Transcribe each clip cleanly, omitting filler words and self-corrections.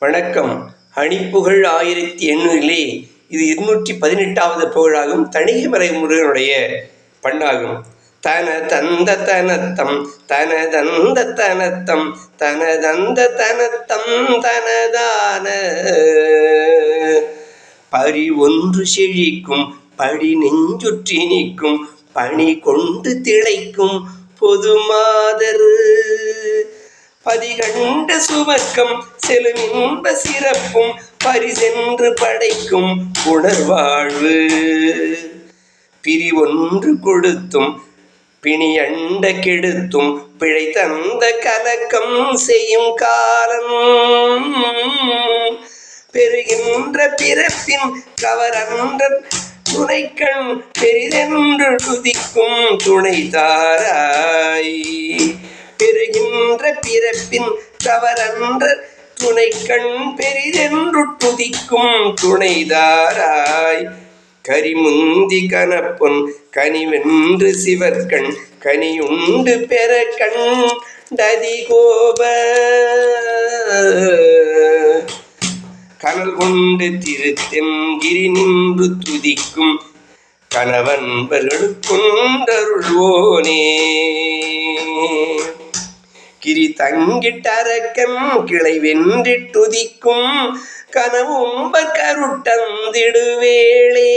வணக்கம். அணிப்புகழ் 1800 இது 218வது புகழாகும். தணிகைமறை முருகனுடைய பண்ணாகும். தன தந்த தனத்தம் தனதந்த தனத்தம் தனதந்த தனத்தம் தனதான பரி ஒன்று செழிக்கும் படி நெஞ்சுற்றி நிற்கும் பணி கொண்டு திளைக்கும் பொது மாதர் பதிகண்ட சுவர்க்கம் செலுமின்ப சிறப்பும் பரிசென்று படைக்கும் உணர்வாழ்வு பிரிவொன்று கொடுத்தும் பிணியண்ட கெடுத்தும் பிழை தந்த கலக்கம் செய்யும் காலம் பெறுகின்ற பிறப்பின் கவரன்ற துணைக்கண் பெரிதென்று துதிக்கும் துணை தாராய் பெறுகின்ற பிறப்பின் கவரன்ற துணைக்கண் பெரிதென்று துதிக்கும் துணைதாராய் கரிமுந்தி கனப்பொன் கனிவென்று சிவர்கண் கனியுண்டு பெற கண் டதிகோப கனல் கொண்டு திருத்தெங்கிரி நின்று துதிக்கும் கணவன்பர்களுக்கொண்டருள்வோனே கிரி தங்கிட்டரக்கம் கிளை வென்றிட்டுதிக்கும் கனவும்ப கருட்டந்திடுவேளே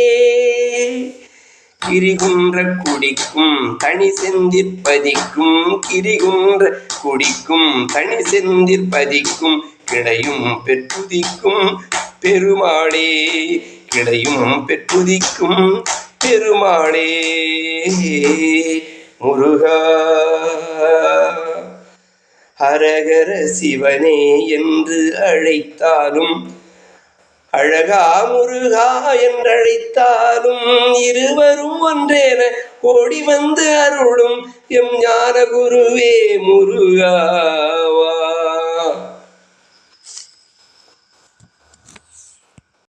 கிரிகுன்ற குடிக்கும் தனி செந்திற்பதிக்கும் கிரிகுன்ற குடிக்கும் தனி செந்திற்பதிக்கும் கிளையும் பெற்றுதிக்கும் பெருமாளே கிளையும் பெற்றுதிக்கும் பெருமாளே முருகா ஹரஹர சிவனே என்று அழைத்தாலும் அழகா முருகா என்றழைத்தாலும் இருவரும் ஒன்றேன ஓடி வந்து அருளும் எம் ஞான குருவே முருகா.